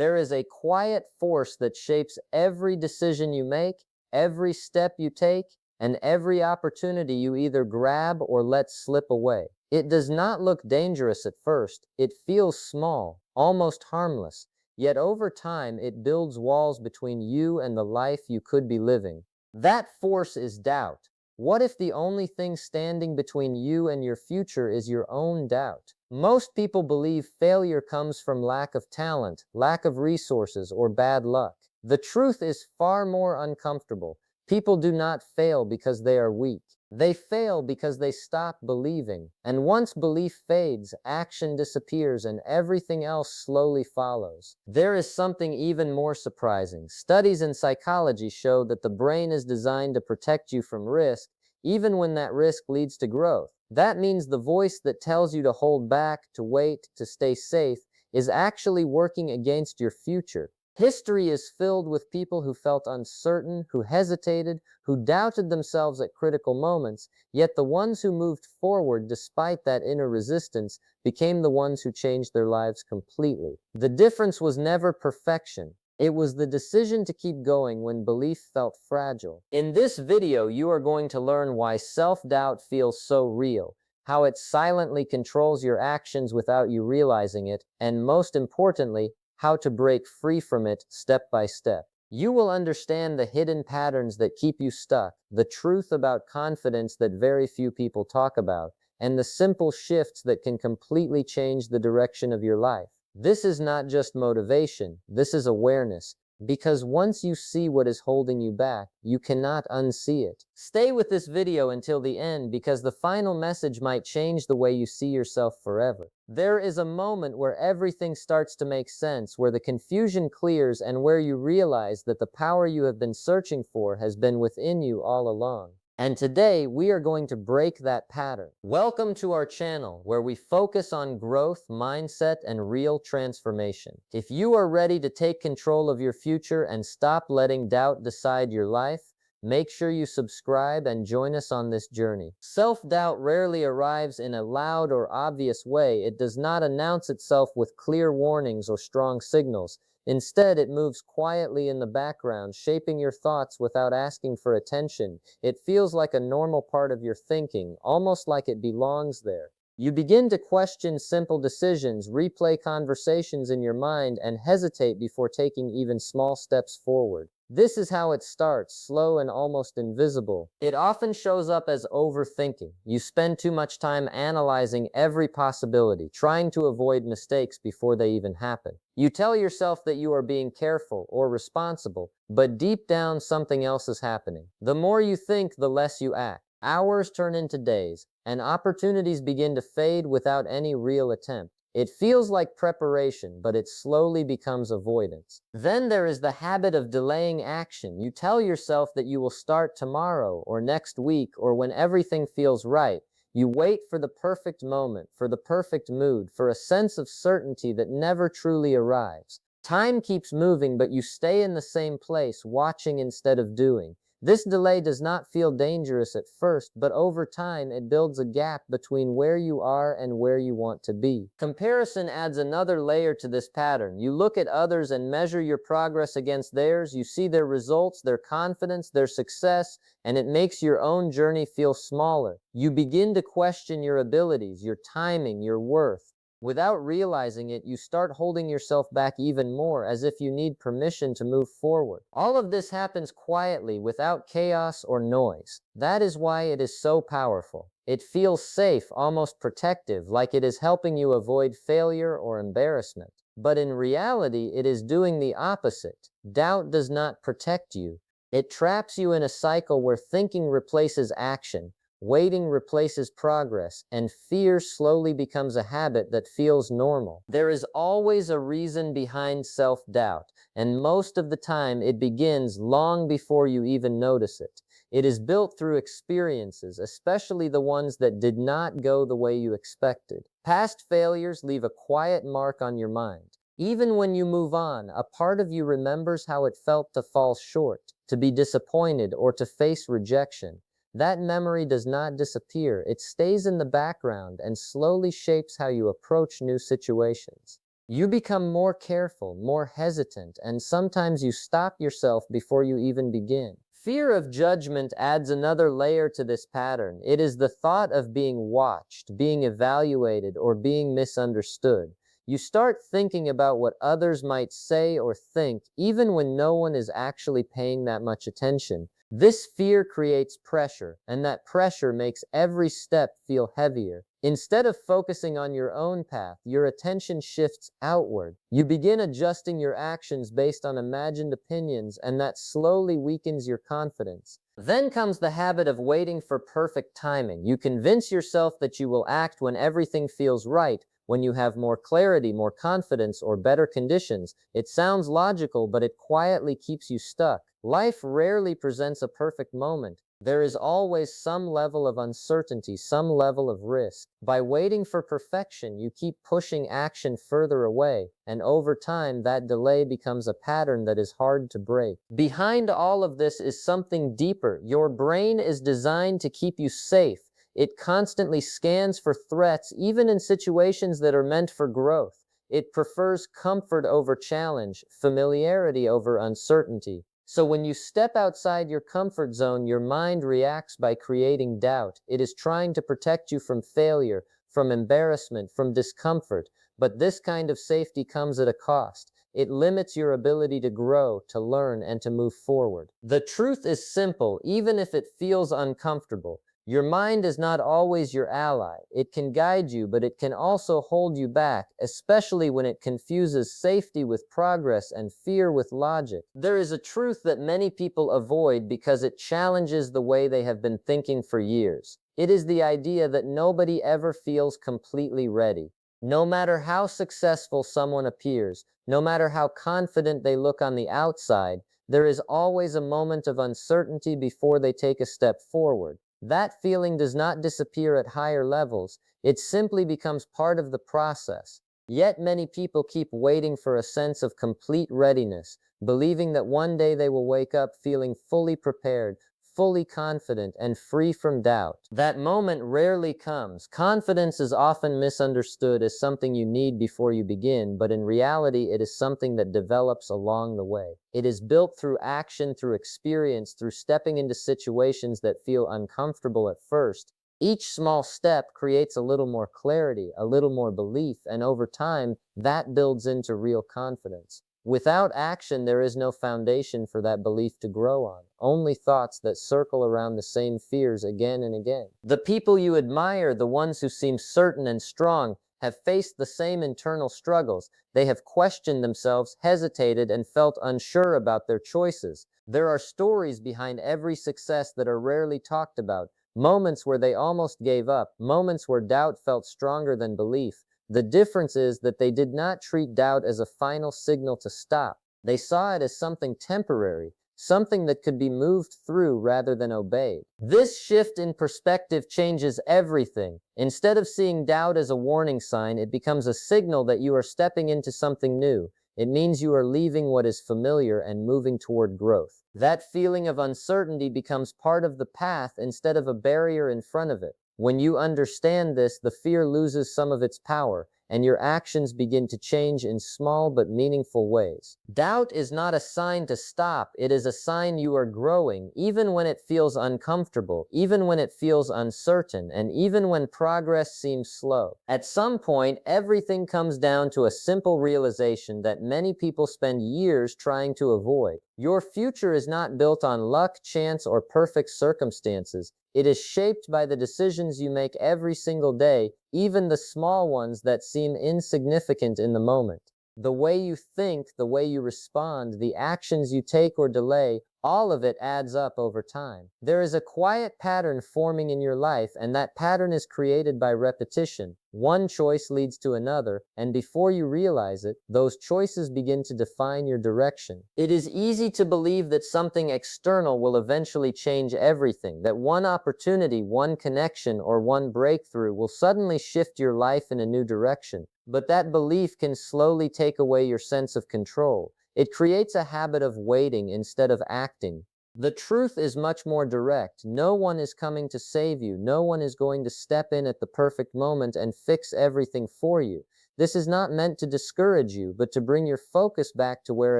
There is a quiet force that shapes every decision you make, every step you take, and every opportunity you either grab or let slip away. It does not look dangerous at first. It feels small, almost harmless. Yet over time, it builds walls between you and the life you could be living. That force is doubt. What if the only thing standing between you and your future is your own doubt? Most people believe failure comes from lack of talent, lack of resources, or bad luck. The truth is far more uncomfortable. People do not fail because they are weak. They fail because they stop believing. And once belief fades, action disappears and everything else slowly follows. There is something even more surprising. Studies in psychology show that the brain is designed to protect you from risk, even when that risk leads to growth. That means the voice that tells you to hold back, to wait, to stay safe, is actually working against your future. History is filled with people who felt uncertain, who hesitated, who doubted themselves at critical moments, yet the ones who moved forward despite that inner resistance became the ones who changed their lives completely. The difference was never perfection. It was the decision to keep going when belief felt fragile. In this video, you are going to learn why self-doubt feels so real, how it silently controls your actions without you realizing it, and most importantly, how to break free from it step by step. You will understand the hidden patterns that keep you stuck, the truth about confidence that very few people talk about, and the simple shifts that can completely change the direction of your life. This is not just motivation, this is awareness. Because once you see what is holding you back, you cannot unsee it. Stay with this video until the end because the final message might change the way you see yourself forever. There is a moment where everything starts to make sense, where the confusion clears, and where you realize that the power you have been searching for has been within you all along. And today, we are going to break that pattern. Welcome to our channel, where we focus on growth, mindset, and real transformation. If you are ready to take control of your future and stop letting doubt decide your life, make sure you subscribe and join us on this journey. Self-doubt rarely arrives in a loud or obvious way. It does not announce itself with clear warnings or strong signals. Instead, it moves quietly in the background, shaping your thoughts without asking for attention. It feels like a normal part of your thinking, almost like it belongs there. You begin to question simple decisions, replay conversations in your mind, and hesitate before taking even small steps forward. This is how it starts, slow and almost invisible. It often shows up as overthinking. You spend too much time analyzing every possibility, trying to avoid mistakes before they even happen. You tell yourself that you are being careful or responsible, but deep down something else is happening. The more you think, the less you act. Hours turn into days, and opportunities begin to fade without any real attempt. It feels like preparation, but it slowly becomes avoidance. Then there is the habit of delaying action. You tell yourself that you will start tomorrow or next week or when everything feels right. You wait for the perfect moment, for the perfect mood, for a sense of certainty that never truly arrives. Time keeps moving, but you stay in the same place, watching instead of doing. This delay does not feel dangerous at first, but over time it builds a gap between where you are and where you want to be. Comparison adds another layer to this pattern. You look at others and measure your progress against theirs. You see their results, their confidence, their success, and it makes your own journey feel smaller. You begin to question your abilities, your timing, your worth. Without realizing it, you start holding yourself back even more, as if you need permission to move forward. All of this happens quietly, without chaos or noise. That is why it is so powerful. It feels safe, almost protective, like it is helping you avoid failure or embarrassment. But in reality, it is doing the opposite. Doubt does not protect you. It traps you in a cycle where thinking replaces action, waiting replaces progress, and fear slowly becomes a habit that feels normal. There is always a reason behind self-doubt, and most of the time it begins long before you even notice it. It is built through experiences, especially the ones that did not go the way you expected. Past failures leave a quiet mark on your mind. Even when you move on, a part of you remembers how it felt to fall short, to be disappointed, or to face rejection. That memory does not disappear. It stays in the background and slowly shapes how you approach new situations. You become more careful, more hesitant, and sometimes you stop yourself before you even begin. Fear of judgment adds another layer to this pattern. It is the thought of being watched, being evaluated, or being misunderstood. You start thinking about what others might say or think, even when no one is actually paying that much attention. This fear creates pressure, and that pressure makes every step feel heavier. Instead of focusing on your own path, your attention shifts outward. You begin adjusting your actions based on imagined opinions, and that slowly weakens your confidence. Then comes the habit of waiting for perfect timing. You convince yourself that you will act when everything feels right, when you have more clarity, more confidence, or better conditions. It sounds logical, but it quietly keeps you stuck. Life rarely presents a perfect moment. There is always some level of uncertainty, some level of risk. By waiting for perfection, you keep pushing action further away, and over time, that delay becomes a pattern that is hard to break. Behind all of this is something deeper. Your brain is designed to keep you safe. It constantly scans for threats, even in situations that are meant for growth. It prefers comfort over challenge, familiarity over uncertainty. So when you step outside your comfort zone, your mind reacts by creating doubt. It is trying to protect you from failure, from embarrassment, from discomfort. But this kind of safety comes at a cost. It limits your ability to grow, to learn, and to move forward. The truth is simple, even if it feels uncomfortable. Your mind is not always your ally. It can guide you, but it can also hold you back, especially when it confuses safety with progress and fear with logic. There is a truth that many people avoid because it challenges the way they have been thinking for years. It is the idea that nobody ever feels completely ready. No matter how successful someone appears, no matter how confident they look on the outside, there is always a moment of uncertainty before they take a step forward. That feeling does not disappear at higher levels, it simply becomes part of the process. Yet many people keep waiting for a sense of complete readiness, believing that one day they will wake up feeling fully prepared, fully confident, and free from doubt. That moment rarely comes. Confidence is often misunderstood as something you need before you begin, but in reality, it is something that develops along the way. It is built through action, through experience, through stepping into situations that feel uncomfortable at first. Each small step creates a little more clarity, a little more belief, and over time, that builds into real confidence. Without action, there is no foundation for that belief to grow on, only thoughts that circle around the same fears again and again. The people you admire, the ones who seem certain and strong, have faced the same internal struggles. They have questioned themselves, hesitated, and felt unsure about their choices. There are stories behind every success that are rarely talked about, moments where they almost gave up, moments where doubt felt stronger than belief. The difference is that they did not treat doubt as a final signal to stop. They saw it as something temporary, something that could be moved through rather than obeyed. This shift in perspective changes everything. Instead of seeing doubt as a warning sign, it becomes a signal that you are stepping into something new. It means you are leaving what is familiar and moving toward growth. That feeling of uncertainty becomes part of the path instead of a barrier in front of it. When you understand this, the fear loses some of its power, and your actions begin to change in small but meaningful ways. Doubt is not a sign to stop, it is a sign you are growing, even when it feels uncomfortable, even when it feels uncertain, and even when progress seems slow. At some point, everything comes down to a simple realization that many people spend years trying to avoid. Your future is not built on luck, chance, or perfect circumstances. It is shaped by the decisions you make every single day, even the small ones that seem insignificant in the moment. The way you think, the way you respond, the actions you take or delay, all of it adds up over time. There is a quiet pattern forming in your life, and that pattern is created by repetition. One choice leads to another, and before you realize it, those choices begin to define your direction. It is easy to believe that something external will eventually change everything, that one opportunity, one connection, or one breakthrough will suddenly shift your life in a new direction. But that belief can slowly take away your sense of control. It creates a habit of waiting instead of acting. The truth is much more direct. No one is coming to save you. No one is going to step in at the perfect moment and fix everything for you. This is not meant to discourage you, but to bring your focus back to where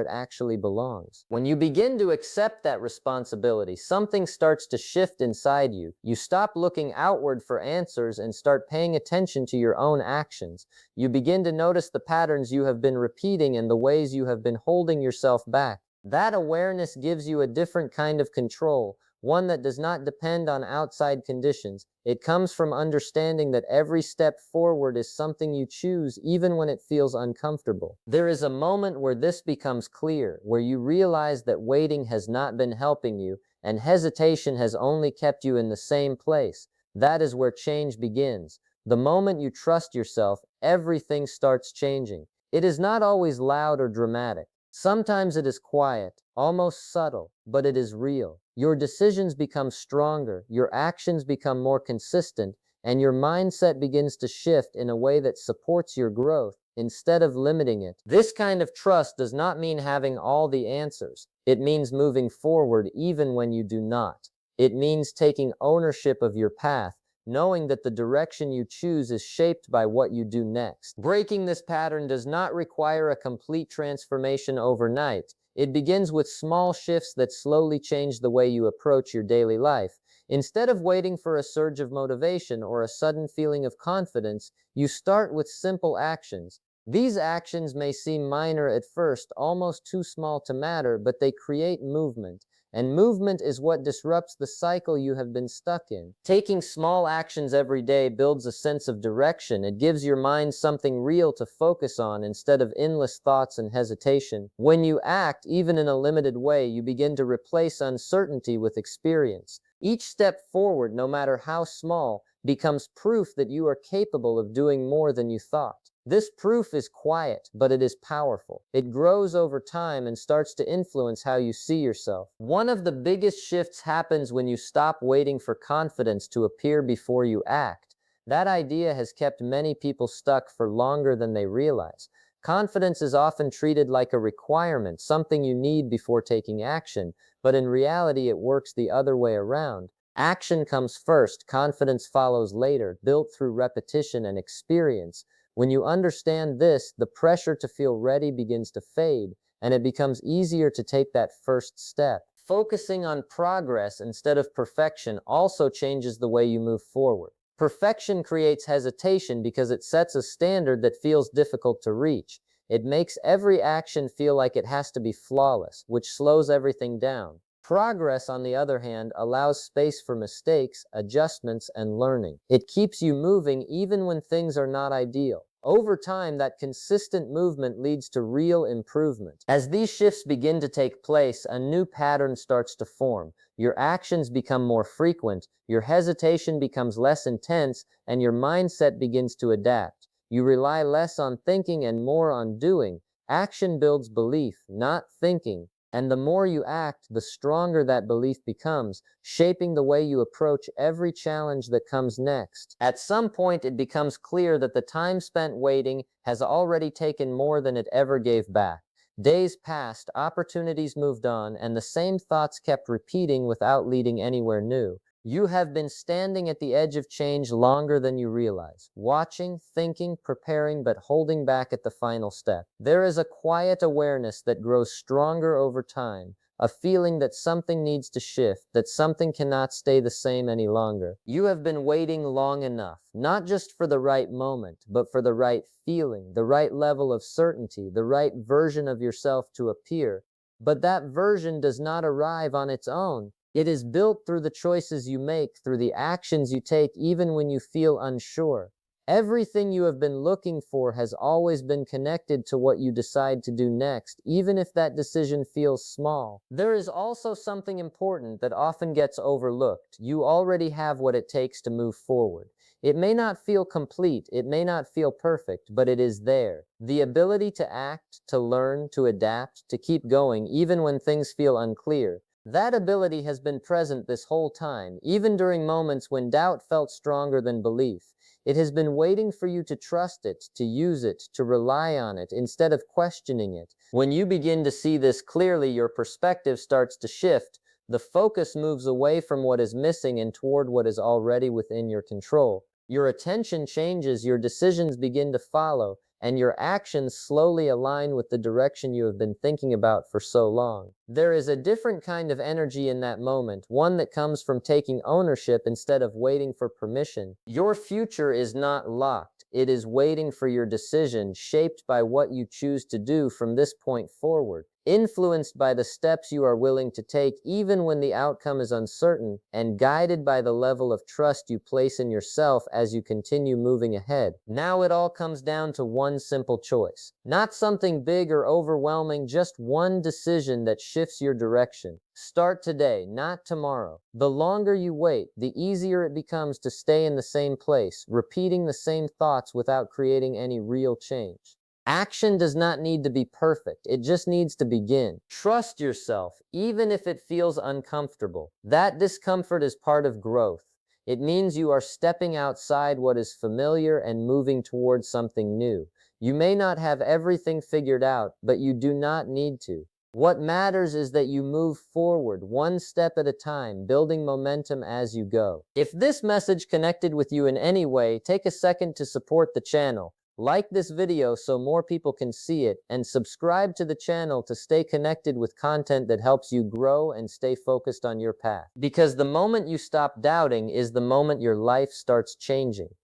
it actually belongs. When you begin to accept that responsibility, something starts to shift inside you. You stop looking outward for answers and start paying attention to your own actions. You begin to notice the patterns you have been repeating and the ways you have been holding yourself back. That awareness gives you a different kind of control, one that does not depend on outside conditions. It comes from understanding that every step forward is something you choose, even when it feels uncomfortable. There is a moment where this becomes clear, where you realize that waiting has not been helping you, and hesitation has only kept you in the same place. That is where change begins. The moment you trust yourself, everything starts changing. It is not always loud or dramatic. Sometimes it is quiet, almost subtle, but it is real. Your decisions become stronger, your actions become more consistent, and your mindset begins to shift in a way that supports your growth instead of limiting it. This kind of trust does not mean having all the answers. It means moving forward even when you do not. It means taking ownership of your path, knowing that the direction you choose is shaped by what you do next. Breaking this pattern does not require a complete transformation overnight. It begins with small shifts that slowly change the way you approach your daily life. Instead of waiting for a surge of motivation or a sudden feeling of confidence, you start with simple actions. These actions may seem minor at first, almost too small to matter, but they create movement. And movement is what disrupts the cycle you have been stuck in. Taking small actions every day builds a sense of direction. It gives your mind something real to focus on instead of endless thoughts and hesitation. When you act, even in a limited way, you begin to replace uncertainty with experience. Each step forward, no matter how small, becomes proof that you are capable of doing more than you thought. This proof is quiet, but it is powerful. It grows over time and starts to influence how you see yourself. One of the biggest shifts happens when you stop waiting for confidence to appear before you act. That idea has kept many people stuck for longer than they realize. Confidence is often treated like a requirement, something you need before taking action, but in reality it works the other way around. Action comes first, confidence follows later, built through repetition and experience. When you understand this, the pressure to feel ready begins to fade, and it becomes easier to take that first step. Focusing on progress instead of perfection also changes the way you move forward. Perfection creates hesitation because it sets a standard that feels difficult to reach. It makes every action feel like it has to be flawless, which slows everything down. Progress, on the other hand, allows space for mistakes, adjustments, and learning. It keeps you moving even when things are not ideal. Over time, that consistent movement leads to real improvement. As these shifts begin to take place, a new pattern starts to form. Your actions become more frequent, your hesitation becomes less intense, and your mindset begins to adapt. You rely less on thinking and more on doing. Action builds belief, not thinking. And the more you act, the stronger that belief becomes, shaping the way you approach every challenge that comes next. At some point, it becomes clear that the time spent waiting has already taken more than it ever gave back. Days passed, opportunities moved on, and the same thoughts kept repeating without leading anywhere new. You have been standing at the edge of change longer than you realize, watching, thinking, preparing, but holding back at the final step. There is a quiet awareness that grows stronger over time, a feeling that something needs to shift, that something cannot stay the same any longer. You have been waiting long enough, not just for the right moment, but for the right feeling, the right level of certainty, the right version of yourself to appear. But that version does not arrive on its own. It is built through the choices you make, through the actions you take, even when you feel unsure. Everything you have been looking for has always been connected to what you decide to do next, even if that decision feels small. There is also something important that often gets overlooked. You already have what it takes to move forward. It may not feel complete, it may not feel perfect, but it is there. The ability to act, to learn, to adapt, to keep going, even when things feel unclear. That ability has been present this whole time, even during moments when doubt felt stronger than belief. It has been waiting for you to trust it, to use it, to rely on it, instead of questioning it. When you begin to see this clearly, your perspective starts to shift. The focus moves away from what is missing and toward what is already within your control. Your attention changes, your decisions begin to follow, and your actions slowly align with the direction you have been thinking about for so long. There is a different kind of energy in that moment, one that comes from taking ownership instead of waiting for permission. Your future is not locked. It is waiting for your decision, shaped by what you choose to do from this point forward, influenced by the steps you are willing to take even when the outcome is uncertain, and guided by the level of trust you place in yourself as you continue moving ahead. Now it all comes down to one simple choice. Not something big or overwhelming, just one decision that shifts your direction. Start today, not tomorrow. The longer you wait, the easier it becomes to stay in the same place, repeating the same thoughts without creating any real change. Action does not need to be perfect, it just needs to begin. Trust yourself, even if it feels uncomfortable. That discomfort is part of growth. It means you are stepping outside what is familiar and moving towards something new. You may not have everything figured out, but you do not need to. What matters is that you move forward, one step at a time, building momentum as you go. If this message connected with you in any way, take a second to support the channel. Like this video so more people can see it, and subscribe to the channel to stay connected with content that helps you grow and stay focused on your path. Because the moment you stop doubting is the moment your life starts changing.